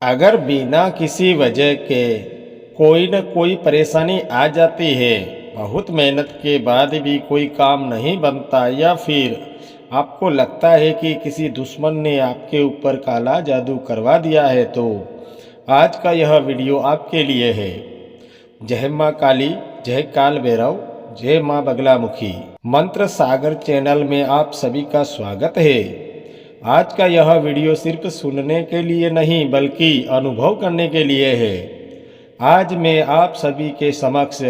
अगर बिना किसी वजह के कोई न कोई परेशानी आ जाती है, बहुत मेहनत के बाद भी कोई काम नहीं बनता या फिर आपको लगता है कि किसी दुश्मन ने आपके ऊपर काला जादू करवा दिया है, तो आज का यह वीडियो आपके लिए है। जय माँ काली, जय काल भैरव, जय माँ बगलामुखी। मंत्र सागर चैनल में आप सभी का स्वागत है। आज का यह वीडियो सिर्फ सुनने के लिए नहीं बल्कि अनुभव करने के लिए है। आज मैं आप सभी के समक्ष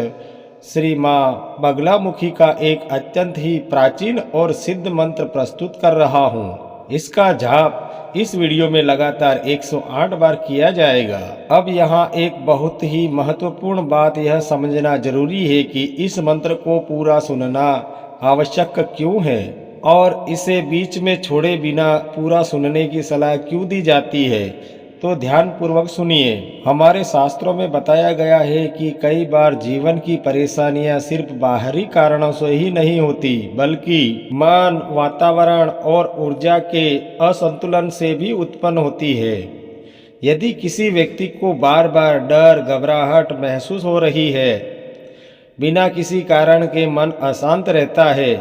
श्री माँ बगलामुखी का एक अत्यंत ही प्राचीन और सिद्ध मंत्र प्रस्तुत कर रहा हूँ। इसका जाप इस वीडियो में लगातार 108 बार किया जाएगा। अब यहाँ एक बहुत ही महत्वपूर्ण बात यह समझना जरूरी है कि इस मंत्र को पूरा सुनना आवश्यक क्यों है और इसे बीच में छोड़े बिना पूरा सुनने की सलाह क्यों दी जाती है। तो ध्यान पूर्वक सुनिए। हमारे शास्त्रों में बताया गया है कि कई बार जीवन की परेशानियां सिर्फ बाहरी कारणों से ही नहीं होती, बल्कि मन, वातावरण और ऊर्जा के असंतुलन से भी उत्पन्न होती है। यदि किसी व्यक्ति को बार बार डर, घबराहट महसूस हो रही है, बिना किसी कारण के मन अशांत रहता है,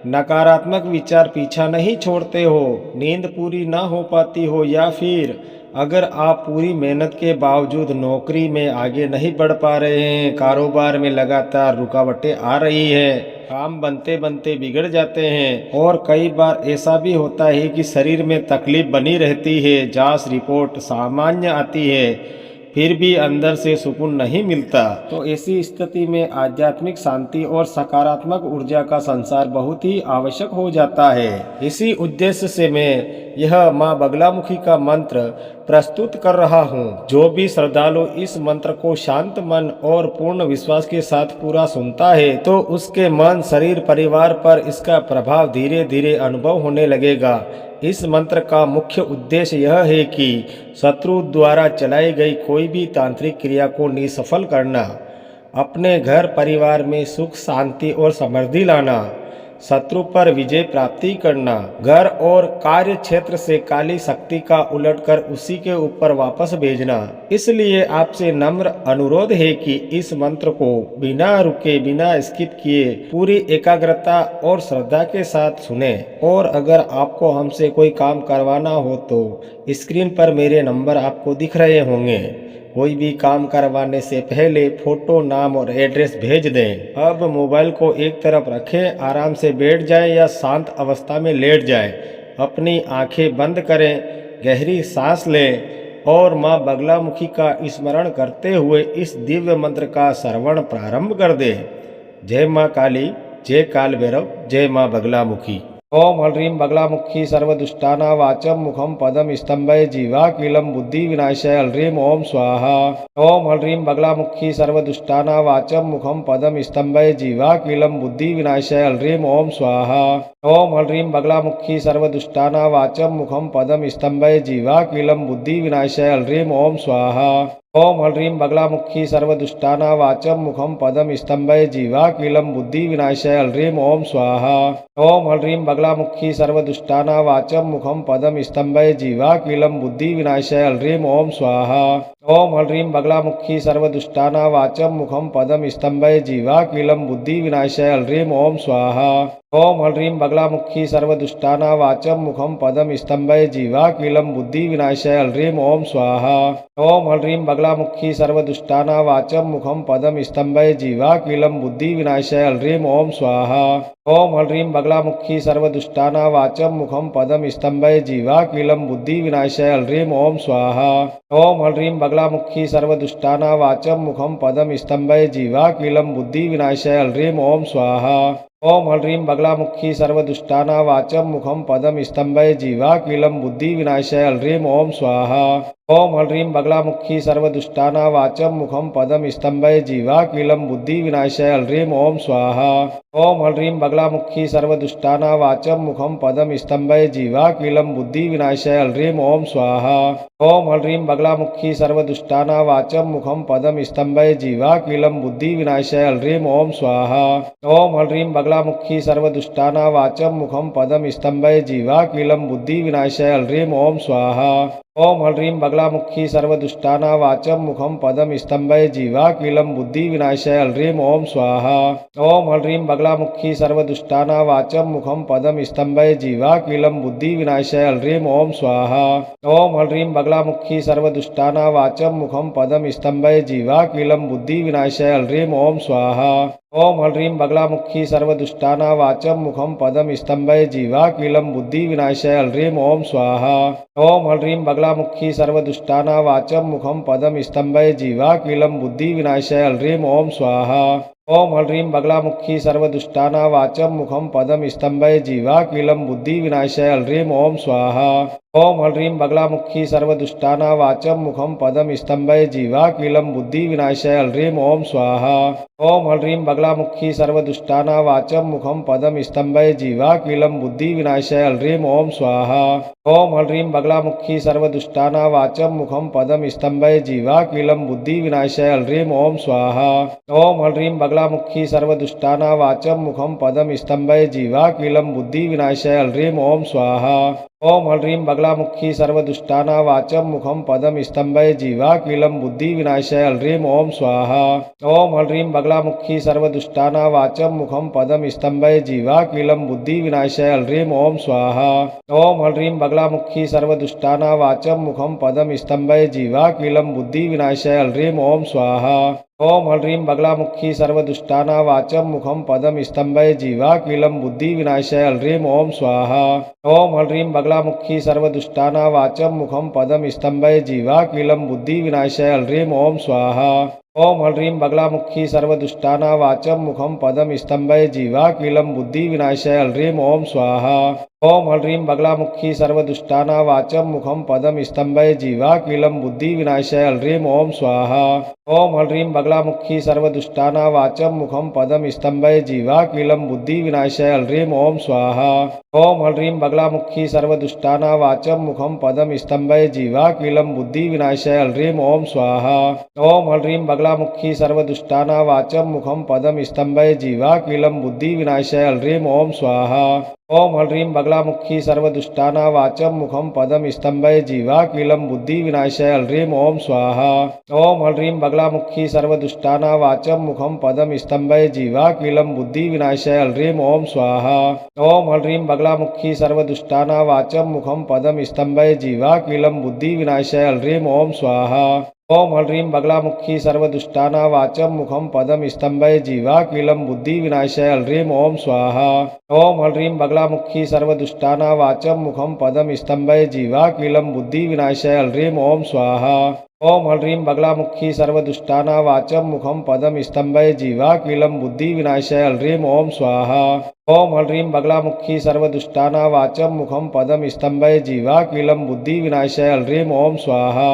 नकारात्मक विचार पीछा नहीं छोड़ते हो, नींद पूरी ना हो पाती हो, या फिर अगर आप पूरी मेहनत के बावजूद नौकरी में आगे नहीं बढ़ पा रहे हैं, कारोबार में लगातार रुकावटें आ रही है, काम बनते बनते बिगड़ जाते हैं, और कई बार ऐसा भी होता है कि शरीर में तकलीफ बनी रहती है, जांच रिपोर्ट सामान्य आती है, फिर भी अंदर से सुकून नहीं मिलता, तो ऐसी स्थिति में आध्यात्मिक शांति और सकारात्मक ऊर्जा का संसार बहुत ही आवश्यक हो जाता है। इसी उद्देश्य से मैं यह माँ बगलामुखी का मंत्र प्रस्तुत कर रहा हूँ। जो भी श्रद्धालु इस मंत्र को शांत मन और पूर्ण विश्वास के साथ पूरा सुनता है, तो उसके मन, शरीर, परिवार पर इसका प्रभाव धीरे धीरे अनुभव होने लगेगा। इस मंत्र का मुख्य उद्देश्य यह है कि शत्रु द्वारा चलाई गई कोई भी तांत्रिक क्रिया को निष्फल करना, अपने घर परिवार में सुख, शांति और समृद्धि लाना, शत्रु पर विजय प्राप्ति करना, घर और कार्य क्षेत्र से काली शक्ति का उलटकर उसी के ऊपर वापस भेजना। इसलिए आपसे नम्र अनुरोध है कि इस मंत्र को बिना रुके, बिना स्किप किए पूरी एकाग्रता और श्रद्धा के साथ सुने। और अगर आपको हमसे कोई काम करवाना हो तो स्क्रीन पर मेरे नंबर आपको दिख रहे होंगे। कोई भी काम करवाने से पहले फोटो, नाम और एड्रेस भेज दें। अब मोबाइल को एक तरफ रखें, आराम से बैठ जाएं या शांत अवस्था में लेट जाएं। अपनी आंखें बंद करें, गहरी सांस लें और माँ बगलामुखी का स्मरण करते हुए इस दिव्य मंत्र का श्रवण प्रारंभ कर दें। जय माँ काली, जय काल भैरव, जय माँ बगलामुखी। ओम ह्रीं बगलामुखी सर्वदुष्टाना वाचम मुखम पदम स्तंभय जीवाकीलम बुद्धि विनाशाय ह्रीं ओम स्वाहा। ओम ह्रीं बगलामुखी सर्वदुष्टाना वाचम मुखम पदम स्तंभय जीवाकीलम बुद्धि विनाशाय ह्रीं ओम स्वाहा। ओम ह्रीं बगलामुखी सर्वदुष्टाना वाचम मुखम पदम स्तंभय जीवाकीलम बुद्धि विनाशाय ह्रीं ओम स्वाहा। ओम ह्रीं बगलामुखी सर्वदुष्टाना वाचम मुखम पदम स्तंभय जीवाकीलम बुद्धि विनाशाय ह्रीं ओम स्वाहा। ओम ह्रीं बगलामुखी सर्वदुष्टाना वाचम मुखम पदम स्तंभय जीवाकीलम बुद्धि विनाशाय ह्रीं ओम स्वाहा। ओम ह्रीं बगलामुखी सर्वदुष्टाना वाचम मुखम पदम स्तंभय जीवाकीलम बुद्धि विनाशाय ह्रीं ओम स्वाहा। ओम ह्रीं बगलामुखी सर्वदुष्टाना वाचम मुखम पदम स्तंभय जीवाकीलम बुद्धि विनाशाय ह्रीं ओम स्वाहा। ओम ह्रीं बगलामुखी सर्वदुष्टाना वाचम मुखम पदम स्तंभय जीवाकीलम बुद्धि विनाशाय ह्रीं ओम स्वाहा। ओम ह्रीं बगलामुखी सर्वदुष्टाना वाचम मुखम पदम स्तंभय जीवाकीलम बुद्धि विनाशाय ह्रीं ओम स्वाहा। ओम ह्रीं बगलामुखी सर्वदुष्टाना वाचम मुखम पदम स्तंभय जीवाकीलम बुद्धि विनाशाय ह्रीं ओम स्वाहा। ओम ह्रीं बगलामुखी सर्वदुष्टाना वाचम मुखम पदम स्तंभय जीवाकीलम बुद्धि विनाशाय ह्रीं ओम स्वाहा। ओम ह्रीं बगलामुखी सर्वदुष्टाना वाचम मुखम पदम स्तंभय जीवाकीलम बुद्धि विनाशाय ह्रीं ओम स्वाहा। ओम ह्रीं बगलामुखी सर्वदुष्टाना वाचम मुखम पदम स्तंभय जीवाकीलम बुद्धि विनाशाय ह्रीं ओम स्वाहा। ओम ह्रीं बगलामुखी सर्वदुष्टाना वाचम मुखम पदम स्तंभय जीवाकीलम बुद्धि विनाशाय ह्रीं ओम स्वाहा। ओम ह्रीं बगलामुखी सर्वदुष्टाना वाचम मुखम पदम स्तंभय जीवाकीलम बुद्धि विनाशाय ह्रीं ओम स्वाहा। ओम ह्रीं बगलामुखी सर्वदुष्टानावाचं मुखं पदं स्तंभय जीवाकीलं बुद्धिविनाशाय ह्रीं ओम स्वाहा। ओम ह्रीं बगलामुखी सर्वदुष्टानावाचं मुखं पदं स्तंभय जीवाकीलं बुद्धिविनाशाय ह्रीं ओम स्वाहा। ओम ह्रीं बगलामुखी सर्वदुष्टानावाचं मुखं पदं स्तंभय जीवाकीलं बुद्धिविनाशाय ह्रीं ओम स्वाहा। ओम ह्रीं बगलामुखी सर्वदुष्टानावाचं मुखं पदं स्तंभय जीवाकीलं बुद्धिविनाशाय ह्रीं ओम स्वाहा। ओम ह्रीं बगलामुखी सर्वदुष्टानावाचं मुखं पदं स्तंभय जीवाकीलं बुद्धिविनाशाय ह्रीं ओम स्वाहा। ओम ह्रीं बगलामुखी सर्वदुष्टानावाचं मुखं पदं स्तंभय जीवाकीलं बुद्धिविनाशाय ह्रीं ओम स्वाहा। ओम ह्रीं बगलामुखी सर्वदुष्टानावाचं मुखं पदं स्तंभय जीवाकीलं बुद्धिविनाशाय ह्रीं ओम स्वाहा। ओम ह्रीं बगलामुखी सर्वदुष्टानावाचं मुखं पदं स्तंभय जीवाकीलं बुद्धिविनाशाय ह्रीं ओम स्वाहा। ओम ह्रीं बगलामुखी सर्वदुष्टानावाचं मुखं पदं स्तंभय जीवाकीलं बुद्धिविनाशाय ह्रीं ओम स्वाहा। ओम ह्रीं बगलामुखी सर्वदुष्टानावाचं मुखं पदं स्तंभय जीवाकीलं बुद्धिविनाशाय ह्रीं ओम स्वाहा। ओम ह्रीं बगलामुखी सर्वदुष्टानावाचं मुखं पदं स्तंभय जीवाकीलं बुद्धिविनाशाय ह्रीं ओम स्वाहा। ओम ह्रीं बगलामुखी सर्वदुष्टानावाचं मुखं पदं स्तंभय जीवाकीलं बुद्धिविनाशाय ह्रीं ओम स्वाहा। ओम ह्रीं बगलामुखी सर्वदुष्टानावाचं मुखं पदं स्तंभय जीवाकीलं बुद्धिविनाशाय ह्रीं ओम स्वाहा। ओम ह्रीं बगलामुखी सर्वदुष्टानावाचं मुखं पदं स्तंभय जीवाकीलं बुद्धिविनाशाय ह्रीं ओम स्वाहा। ओम ह्रीं बगलामुखी सर्वदुष्टानावाचं मुखं पदं स्तंभय जीवाकीलं बुद्धिविनाशाय ह्रीं ओम स्वाहा। ओम ह्रीं बगलामुखी सर्वदुष्टानावाचं मुखं पदं स्तंभय जीवाकीलं बुद्धिविनाशाय ह्रीं ओम स्वाहा। ओम ह्रीं बगलामुखी सर्वदुष्टानावाचं मुखं पदं स्तंभय जीवाकीलं बुद्धिविनाशाय ह्रीं ओम स्वाहा। ओम ह्रीं बगलामुखी सर्वदुष्टानावाचं मुखं पदं स्तंभय जीवाकीलं बुद्धिविनाशाय ह्रीं ओम स्वाहा। ओम ह्रीं बगलामुखी सर्वदुष्टानावाचं मुखं पदं स्तंभय जीवाकीलं बुद्धिविनाशाय ह्रीं ओम स्वाहा। ओम ह्रीं बगलामुखी सर्वदुष्टानावाचं मुखं पदं स्तंभय जीवाकीलं बुद्धिविनाशाय ह्रीं ओम स्वाहा। ओम ह्रीं बगलामुखी सर्वदुष्टानावाचं मुखं पदं स्तंभय जीवाकीलं बुद्धिविनाशाय ह्रीं ओम स्वाहा। ओम ह्रीं बगलामुखी सर्वदुष्टानावाचं मुखं पदं स्तंभय जीवाकीलं बुद्धिविनाशाय ह्रीं ओम स्वाहा। ओम ह्रीं बगलामुखी सर्वदुष्टानावाचं मुखं पदं स्तंभय जीवाकीलं बुद्धिविनाशाय ह्रीं ओम स्वाहा। ओम ह्रीं बगलामुखी सर्वदुष्टानावाचं मुखं पदं स्तंभय जीवाकीलं बुद्धिविनाशाय ह्रीं ओम स्वाहा। ओम ह्रीं बगलामुखी सर्वदुष्टानावाचं मुखं पदं स्तंभय जीवाकीलं बुद्धिविनाशाय ह्रीं ओम स्वाहा। ओम ह्रीं बगलामुखी सर्वदुष्टानावाचं मुखं पदं स्तंभय जीवाकीलं बुद्धिविनाशाय ह्रीं ओम स्वाहा। ओम ह्रीं बगलामुखी सर्वदुष्टानावाचं मुखं पदं स्तंभय जीवाकीलं बुद्धिविनाशाय ह्रीं ओम स्वाहा। ओम ह्रीं बगलामुखी सर्वदुष्टानावाचं मुखं पदं स्तंभय जीवाकीलं बुद्धिविनाशाय ह्रीं ओम स्वाहा।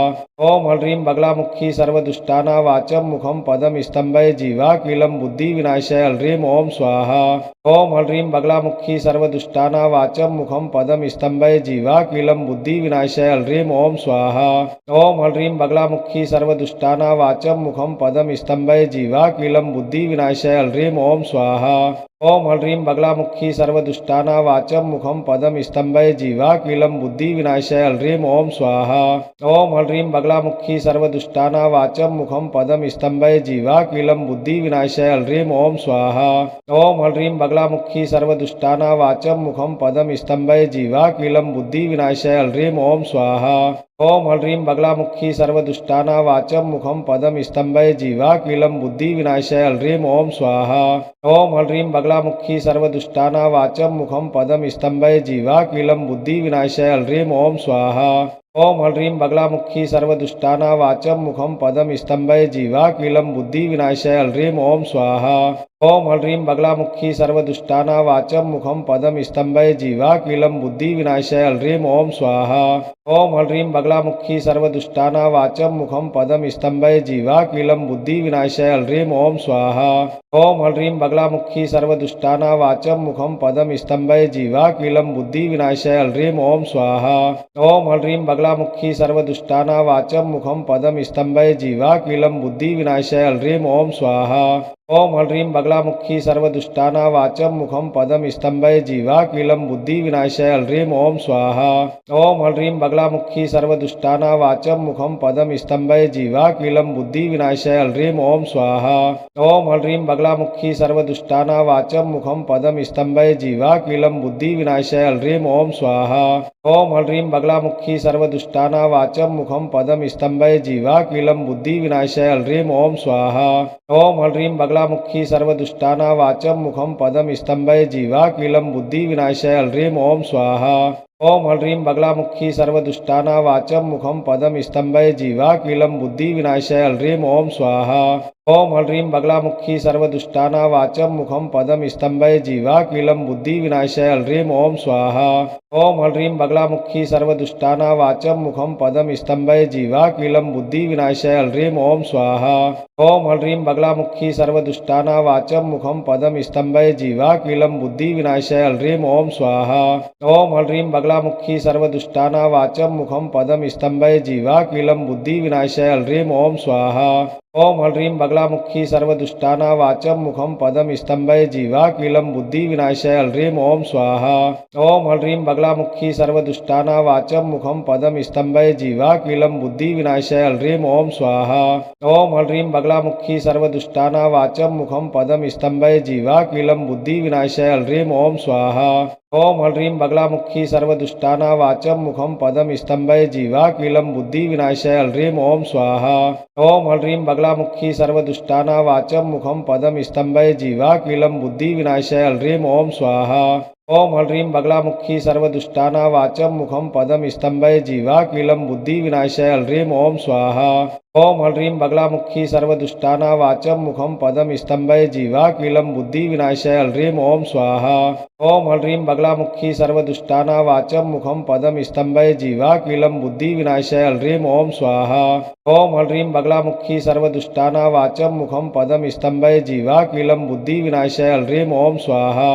ओम ह्रीं बगलामुखी सर्वदुष्टानावाचं मुखं पदं स्तंभय जीवाकीलं बुद्धिविनाशाय ह्रीं ओम स्वाहा। ओम ह्रीं बगलामुखी सर्वदुष्टानावाचं मुखं पदं स्तंभय जीवाकीलं बुद्धिविनाशाय ह्रीं ओम स्वाहा। ओम ह्रीं बगलामुखी सर्वदुष्टानावाचं मुखं पदं स्तंभय जीवाकीलं बुद्धिविनाशाय ह्रीं ओम स्वाहा। ओम ह्रीं बगलामुखी सर्वदुष्टानावाचं मुखं पदं स्तंभय जीवाकीलं बुद्धिविनाशाय ह्रीं ओम स्वाहा। ओम ह्रीं बगलामुखी सर्वदुष्टानावाचं मुखं पदं स्तंभय जीवाकीलं बुद्धिविनाशाय ह्रीं ओम स्वाहा। ओम ह्रीं बगलामुखी सर्वदुष्टानावाचं मुखं पदं स्तंभय जीवाकीलं बुद्धिविनाशाय ह्रीं ओम स्वाहा। ओम ह्रीं बगलामुखी सर्वदुष्टानावाचं मुखं पदं स्तंभय जीवाकीलं बुद्धिविनाशाय ह्रीं ओम स्वाहा। ओम ह्रीं बगलामुखी सर्वदुष्टानावाचं मुखं पदं स्तंभय जीवाकीलं बुद्धिविनाशाय ह्रीं ओम स्वाहा। ओम ह्रीं बगलामुखी सर्वदुष्टानावाचं मुखं पदं स्तंभय जीवाकीलं बुद्धिविनाशाय ह्रीं ओम स्वाहा। ओम ह्रीं बगलामुखी सर्वदुष्टानावाचं मुखं पदं स्तंभय जीवाकीलं बुद्धिविनाशाय ह्रीं ओम स्वाहा। ओम ह्रीं बगलामुखी सर्वदुष्टानावाचं मुखं पदं स्तंभय जीवाकीलं बुद्धिविनाशाय ह्रीं ओम स्वाहा। ओम ह्रीं बगलामुखी सर्वदुष्टानावाचं मुखं पदं स्तंभय जीवाकीलं बुद्धिविनाशाय ह्रीं ओम स्वाहा। ओम ह्रीं बगलामुखी सर्वदुष्टाना वाचं मुखं पदम स्तंभय जीवाकीलं बुद्धिविनाशाय ह्रीं ओम स्वाहा। ओम ह्रीं बगलामुखी सर्वदुष्टाना वाचं मुखं पदम स्तंभय जीवाकीलं बुद्धिविनाशाय ह्रीं ओम स्वाहा। ओम ह्रीं बगलामुखी सर्वदुष्टाना वाचं मुखं पदम स्तंभय जीवाकीलं बुद्धिविनाशाय ह्रीं ओम स्वाहा। ओम ह्रीं बगलामुखी सर्वदुष्टाना वाचं मुखं पदम स्तंभय जीवाकीलं बुद्धिविनाशाय ह्रीं ओम स्वाहा। ओम ह्रीं बगलामुखी सर्वदुष्टाना वाचं मुखं पदम स्तंभय जीवाकीलं बुद्धिविनाशाय ह्रीं ओम स्वाहा। ओम ह्रीं बगलामुखी सर्वदुष्टाना वाचं मुखं पदम स्तंभय जीवाकीलं बुद्धिविनाशाय ह्रीं ओम स्वाहा। ओम ह्रीं बगलामुखी सर्वदुष्टाना वाचं मुखं पदम स्तंभय जीवाकीलं बुद्धिविनाशाय ह्रीं ओम स्वाहा। ओम ह्रीं बगलामुखी सर्वदुष्टाना वाचं मुखं पदम स्तंभय जीवाकीलं बुद्धिविनाशाय ह्रीं ओम स्वाहा। ओम ह्रीं बगलामुखी सर्वदुष्टाना वाचं मुखं पदम स्तंभय जीवाकीलं बुद्धिविनाशाय ह्रीं ओम स्वाहा। ओम ह्रीं बगलामुखी सर्वदुष्टाना वाचं मुखं पदम स्तंभय जीवाकीलं बुद्धिविनाशाय ह्रीं ओम स्वाहा। ओम ह्रीं बगलामुखी सर्वदुष्टाना वाचं मुखं पदम स्तंभय जीवाकीलं बुद्धिविनाशाय ह्रीं ओम स्वाहा। ओम ह्रीं बगलामुखी सर्वदुष्टाना वाचं मुखं पदम स्तंभय जीवाकीलं बुद्धिविनाशाय ह्रीं ओम स्वाहा। ओम ह्रीं बगलामुखी सर्वदुष्टाना वाचं मुखं पदम स्तंभय जीवाकीलं बुद्धिविनाशाय ह्रीं ओम स्वाहा। ओम ह्रीं बगलामुखी सर्वदुष्टाना वाचं मुखं पदम स्तंभय जीवाकीलं बुद्धिविनाशाय ह्रीं ओम स्वाहा। ओम ह्रीं बगलामुखी सर्वदुष्टाना वाचं मुखं पदम स्तंभय जीवाकीलं बुद्धिविनाशाय ह्रीं ओम स्वाहा। ओम ह्रीं बगलामुखी सर्वदुष्टाना वाचं मुखं पदम स्तंभय जीवाकीलं बुद्धिविनाशाय ह्रीं ओम स्वाहा। ओम ह्रीं बगलामुखी सर्वदुष्टाना वाचं मुखं पदम स्तंभय जीवाकीलं बुद्धिविनाशाय ह्रीं ओम स्वाहा। ओम ह्रीं बगलामुखी सर्वदुष्टाना वाचं मुखं पदम स्तंभय जीवाकीलं बुद्धिविनाशाय ह्रीं ओम स्वाहा। ओम ह्रीं बगलामुखी सर्वदुष्टाना वाचं मुखं पदम स्तंभय जीवाकीलं बुद्धिविनाशाय ह्रीं ओम स्वाहा।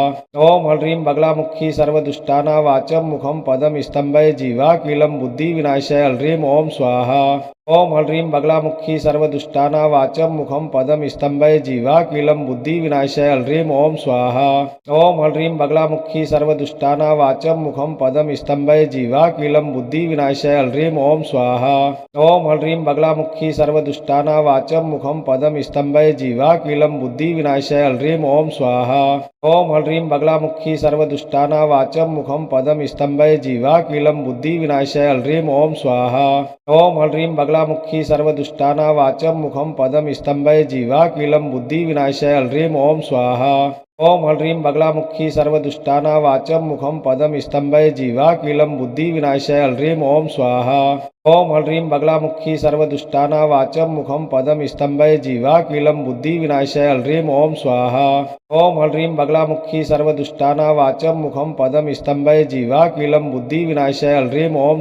ओम ह्रीं बगलामुखी सर्वदुष्टाना वाचं मुखं पदम स्तंभय जीवाकीलं बुद्धिविनाशाय ह्रीं ओम स्वाहा। ओम ह्रीं बगलामुखी सर्वदुष्टाना वाचं मुखं पदम स्तंभय जीवाकीलं बुद्धिविनाशाय ह्रीं ओम स्वाहा। ओम ह्रीं बगलामुखी सर्वदुष्टाना वाचं मुखं पदम स्तंभय जीवाकीलं बुद्धिविनाशाय ह्रीं ओम स्वाहा। ओम ह्रीं बगलामुखी सर्वदुष्टाना वाचं मुखं पदम स्तंभय जीवाकीलं बुद्धिविनाशाय ह्रीं ओम स्वाहा। ओम ह्रीं बगलामुखी सर्वदुष्टाना वाचं मुखं पदम स्तंभय जीवाकीलं बुद्धिविनाशाय ह्रीं ओम स्वाहा। ओम ह्रीं बगलामुखी सर्वदुष्टाना वाचं मुखं पदम स्तंभय जीवाकीलं बुद्धिविनाशाय ह्रीं ओम स्वाहा। ओम ह्रीं बगलामुखी सर्वदुष्टाना वाचं मुखं पदम स्तंभय जीवाकीलं बुद्धिविनाशाय ह्रीं ओम स्वाहा। ओम ह्रीं बगलामुखी सर्वदुष्टाना वाचं मुखं पदम स्तंभय जीवाकीलं बुद्धिविनाशाय ह्रीं ओम स्वाहा। ओम ह्रीं बगलामुखी सर्वदुष्टाना वाचं मुखं पदम स्तंभय जीवाकीलं बुद्धिविनाशाय ह्रीं ओम स्वाहा। ओम ह्रीं बगलामुखी सर्वदुष्टाना वाचं मुखं पदम स्तंभय जीवाकीलं बुद्धिविनाशाय ह्रीं ओम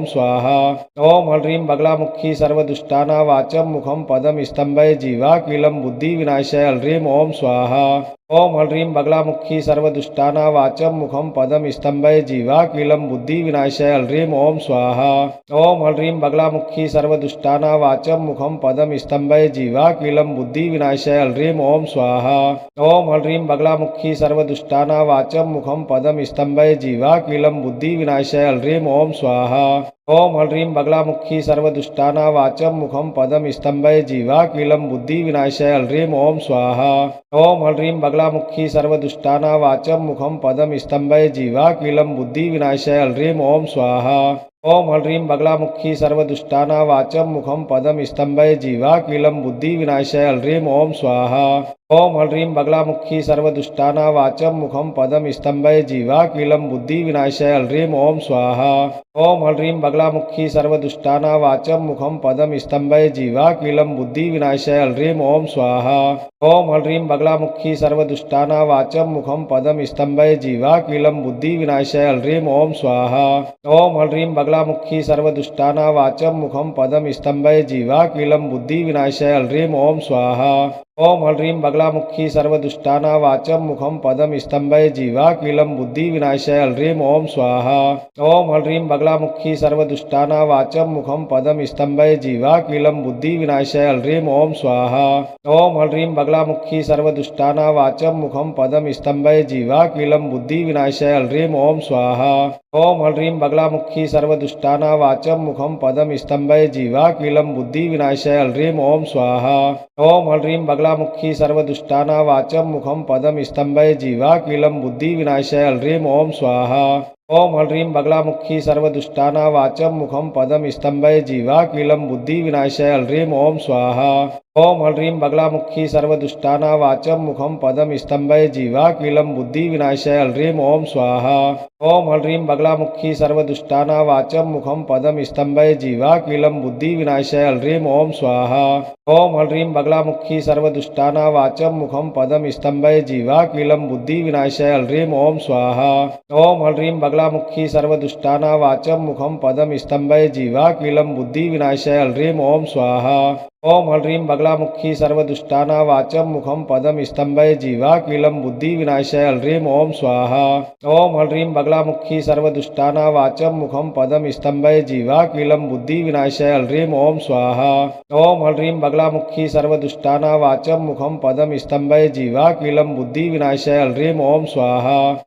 स्वाहा। ओम ह्रीं बगलामुखी सर्वदुष्टाना वाचं मुखं पदम स्तंभय जीवाकीलं बुद्धिविनाशाय ह्रीं ओम स्वाहा। ओम ह्रीं बगलामुखी सर्वदुष्टाना वाचं मुखं पदम स्तंभय जीवाकीलं बुद्धिविनाशाय ह्रीं ओम स्वाहा। ओम ह्रीं बगलामुखी सर्वदुष्टाना वाचं मुखं पदम स्तंभय जीवाकीलं बुद्धिविनाशाय ह्रीं ओम स्वाहा। ओम ह्रीं बगलामुखी सर्वदुष्टाना वाचं मुखं पदम स्तंभय जीवाकीलं बुद्धिविनाशाय ह्रीं ओम स्वाहा। ओम ह्रीं बगलामुखी सर्वदुष्टाना वाचं मुखं पदम स्तंभय जीवाकीलं बुद्धिविनाशाय ह्रीं ओम स्वाहा। ओम ह्रीं बगलामुखी सर्वदुष्टाना वाचं मुखं पदम स्तंभय जीवाकीलं बुद्धिविनाशाय ह्रीं ओम स्वाहा। ओम ह्रीं बगलामुखी सर्वदुष्टाना वाचं मुखं पदम स्तंभय जीवाकीलं बुद्धिविनाशाय ह्रीं ओम स्वाहा। ओम ह्रीं बगलामुखी सर्वदुष्टाना वाचं मुखं पदम स्तंभय जीवाकीलं बुद्धिविनाशाय ह्रीं ओम स्वाहा। ओम ह्रीं बगलामुखी सर्वदुष्टाना वाचं मुखं पदम स्तंभय जीवाकीलं बुद्धिविनाशाय ह्रीं ओम स्वाहा। ओम ह्रीं बगलामुखी सर्वदुष्टाना वाचं मुखं पदम स्तंभय जीवाकीलं बुद्धिविनाशाय ह्रीं ओम स्वाहा। ओम ह्रीं बगलामुखी सर्वदुष्टाना वाचं मुखं पदम स्तंभय जीवाकीलं बुद्धिविनाशाय ह्रीं ओम स्वाहा। ओम ह्रीं बगलामुखी सर्वदुष्टाना वाचम मुखम पदम स्तंभय जीवाकीलम बुद्धि विनाशाय ह्रीं ओम स्वाहा। ओम ह्रीं बगलामुखी सर्वदुष्टाना वाचम मुखम पदम स्तंभय जीवाकीलम बुद्धि विनाशाय ह्रीं ओम स्वाहा। ओम ह्रीं बगलामुखी सर्वदुष्टाना वाचम मुखम पदम स्तंभय जीवाकीलम बुद्धि विनाशाय ह्रीं ओम स्वाहा। ओम ह्रीं बगलामुखी सर्वदुष्टाना वाचम मुखम पदम स्तंभय जीवाकीलम बुद्धि विनाशाय ह्रीं ओम स्वाहा। ओम ह्रीं बगलामुखी सर्वदुष्टाना वाचम मुखम पदम स्तंभय जीवाकीलम बुद्धि विनाशाय ह्रीं ओम स्वाहा। ओम ह्रीं बगलामुखी सर्वदुष्टाना वाचम मुखम पदम स्तंभय जीवाकीलम बुद्धि विनाशाय ह्रीं ओम स्वाहा। ओम ह्रीं बगलामुखी सर्वदुष्टाना वाचम मुखम पदम स्तंभय जीवाकीलम बुद्धि विनाशाय ह्रीं ओम स्वाहा। ओम ह्रीं बगलामुखी सर्वदुष्टाना वाचम मुखम पदम स्तंभय जीवाकीलम बुद्धि विनाशाय ह्रीं ओम स्वाहा। ओम ह्रीं बगलामुखी सर्वदुष्टाना वाचम मुखम पदम स्तंभय जीवाकीलम बुद्धि विनाशाय ह्रीं ओम स्वाहा। ओम ह्रीं बगलामुखी सर्वदुष्टाना वाचम मुखम पदम स्तंभय जीवाकीलम बुद्धि विनाशाय ह्रीं ओम स्वाहा। ओम ह्रीं बगलामुखी सर्वदुष्टाना वाचम मुखम पदम स्तंभय जीवाकीलम बुद्धि विनाशाय ह्रीं ओम स्वाहा। ओम ह्रीं बगलामुखी सर्वदुष्टाना वाचम मुखम पदम स्तंभय जीवाकीलम बुद्धि विनाशाय ह्रीं ओम स्वाहा। ओम ह्रीं बगलामुखी सर्वदुष्टाना वाचम मुखम पदम स्तंभय जीवाकीलम बुद्धि विनाशाय ह्रीं ओम स्वाहा।